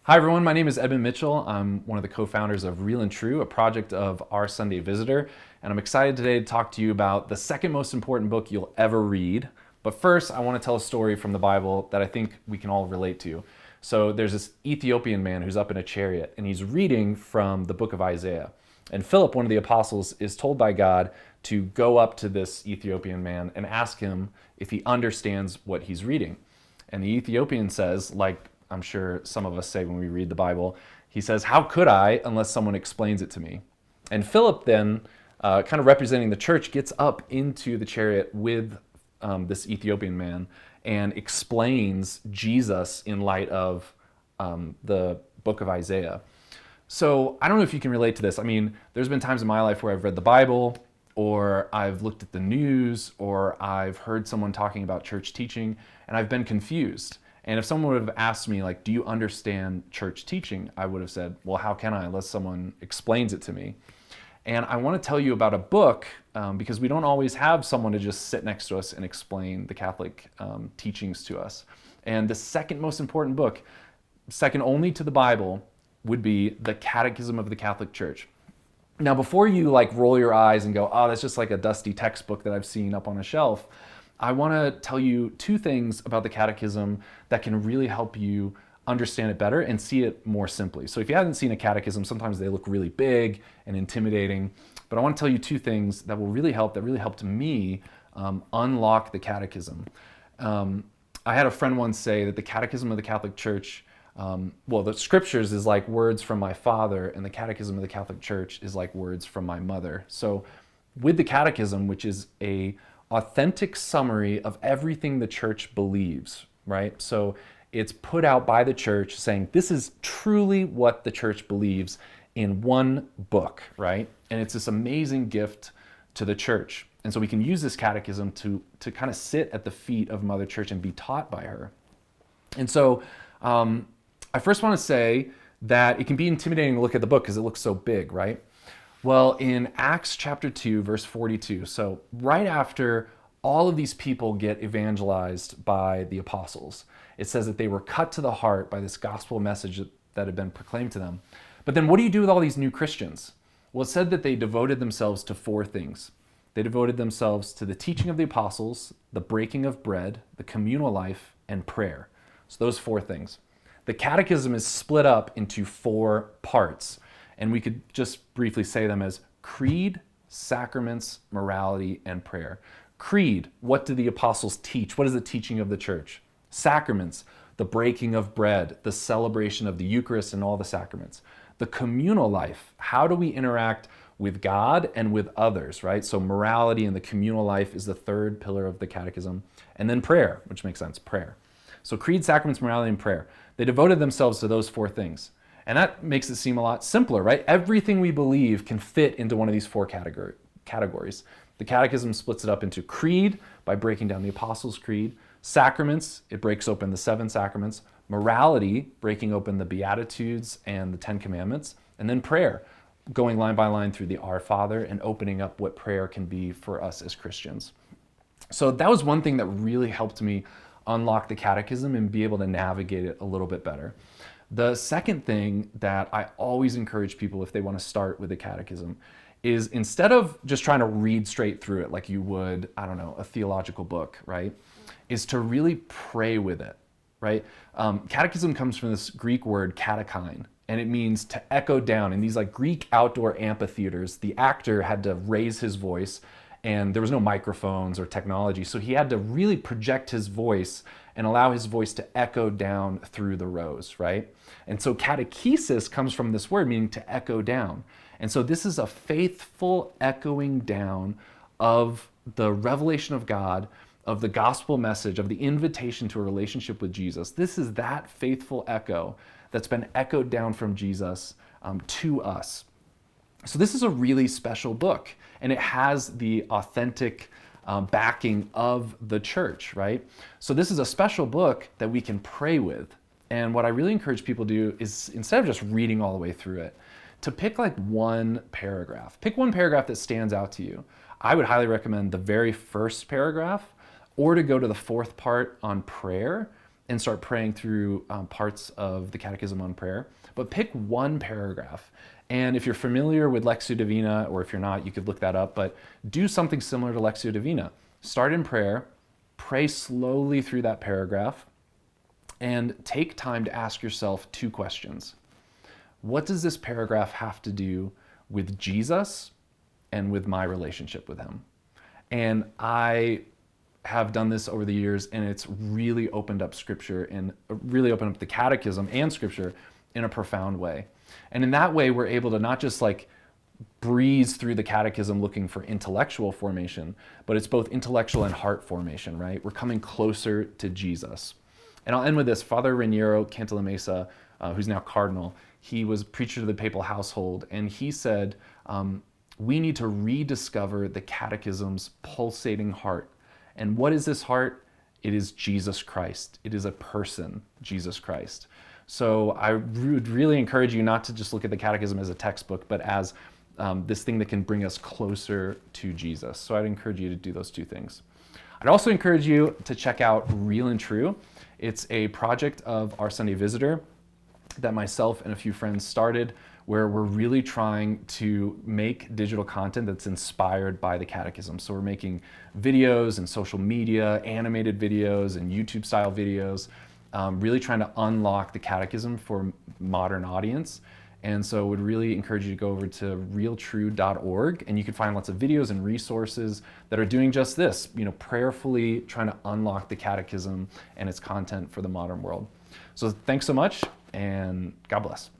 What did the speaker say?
Hi everyone, my name is Edmund Mitchell. I'm one of the co-founders of Real+True, a project of Our Sunday Visitor, and I'm excited today to talk to you about the second most important book you'll ever read. But first, I want to tell a story from the Bible that I think we can all relate to. So there's this Ethiopian man who's up in a chariot, and he's reading from the book of Isaiah. And Philip, one of the apostles, is told by God to go up to this Ethiopian man and ask him if he understands what he's reading. And the Ethiopian says, like I'm sure some of us say when we read the Bible, he says, "How could I unless someone explains it to me?" And Philip then, kind of representing the church, gets up into the chariot with this Ethiopian man and explains Jesus in light of the book of Isaiah. So I don't know if you can relate to this. I mean, there's been times in my life where I've read the Bible, or I've looked at the news, or I've heard someone talking about church teaching, and I've been confused. And if someone would have asked me, like, do you understand church teaching? I would have said, well, how can I unless someone explains it to me? And I want to tell you about a book because we don't always have someone to just sit next to us and explain the Catholic teachings to us. And the second most important book, second only to the Bible, would be the Catechism of the Catholic Church. Now, before you like roll your eyes and go, oh, that's just like a dusty textbook that I've seen up on a shelf, I want to tell you two things about the Catechism that can really help you understand it better and see it more simply. So if you haven't seen a catechism, sometimes they look really big and intimidating, but I want to tell you two things that will really help, that really helped me unlock the catechism. I had a friend once say that the Catechism of the Catholic Church, the scriptures is like words from my father, and the Catechism of the Catholic Church is like words from my mother. So with the Catechism, which is a authentic summary of everything the church believes, right? So it's put out by the church saying this is truly what the church believes in one book, right? And it's this amazing gift to the church. And so we can use this catechism to kind of sit at the feet of Mother Church and be taught by her. And so I first want to say that it can be intimidating to look at the book because it looks so big, right? Well, in Acts chapter 2, verse 42, so right after all of these people get evangelized by the apostles, it says that they were cut to the heart by this gospel message that had been proclaimed to them. But then what do you do with all these new Christians? Well, it said that they devoted themselves to four things. They devoted themselves to the teaching of the apostles, the breaking of bread, the communal life, and prayer. So those four things. The catechism is split up into four parts, and we could just briefly say them as creed, sacraments, morality, and prayer. Creed, what do the apostles teach? What is the teaching of the church? Sacraments, the breaking of bread, the celebration of the Eucharist and all the sacraments. The communal life, how do we interact with God and with others, right? So morality and the communal life is the third pillar of the catechism. And then prayer, which makes sense, prayer. So creed, sacraments, morality, and prayer. They devoted themselves to those four things. And that makes it seem a lot simpler, right? Everything we believe can fit into one of these four categories. The Catechism splits it up into creed by breaking down the Apostles' Creed, sacraments, it breaks open the 7 sacraments, morality, breaking open the Beatitudes and the 10 Commandments, and then prayer, going line by line through the Our Father and opening up what prayer can be for us as Christians. So that was one thing that really helped me unlock the Catechism and be able to navigate it a little bit better. The second thing that I always encourage people if they want to start with the Catechism is instead of just trying to read straight through it like you would, I don't know, a theological book, right? Is to really pray with it, right? Catechism comes from this Greek word katechein, and it means to echo down. In these like Greek outdoor amphitheaters, the actor had to raise his voice, and there was no microphones or technology, so he had to really project his voice and allow his voice to echo down through the rows, right? And so catechesis comes from this word meaning to echo down. And so this is a faithful echoing down of the revelation of God, of the gospel message, of the invitation to a relationship with Jesus. This is that faithful echo that's been echoed down from Jesus to us. So this is a really special book, and it has the authentic backing of the church, right? So this is a special book that we can pray with. And what I really encourage people to do is, instead of just reading all the way through it, to pick like one paragraph. Pick one paragraph that stands out to you. I would highly recommend the very first paragraph, or to go to the fourth part on prayer and start praying through parts of the Catechism on prayer. But pick one paragraph. And if you're familiar with Lectio Divina, or if you're not, you could look that up, but do something similar to Lectio Divina. Start in prayer, pray slowly through that paragraph, and take time to ask yourself 2 questions. What does this paragraph have to do with Jesus and with my relationship with him? And I have done this over the years, and it's really opened up Scripture and really opened up the Catechism and Scripture in a profound way. And in that way, we're able to not just like breeze through the Catechism looking for intellectual formation, but it's both intellectual and heart formation, right? We're coming closer to Jesus. And I'll end with this. Father Raniero Cantalamessa, who's now cardinal, he was preacher to the papal household, and he said, we need to rediscover the Catechism's pulsating heart. And what is this heart? It is Jesus Christ. It is a person, Jesus Christ. So I would really encourage you not to just look at the Catechism as a textbook, but as this thing that can bring us closer to Jesus. So I'd encourage you to do those 2 things. I'd also encourage you to check out Real+True. It's a project of Our Sunday Visitor that myself and a few friends started, where we're really trying to make digital content that's inspired by the Catechism. So we're making videos and social media, animated videos and YouTube style videos, really trying to unlock the Catechism for modern audience. And so would really encourage you to go over to Real+True.org, and you can find lots of videos and resources that are doing just this, prayerfully trying to unlock the Catechism and its content for the modern world. So thanks so much, and God bless.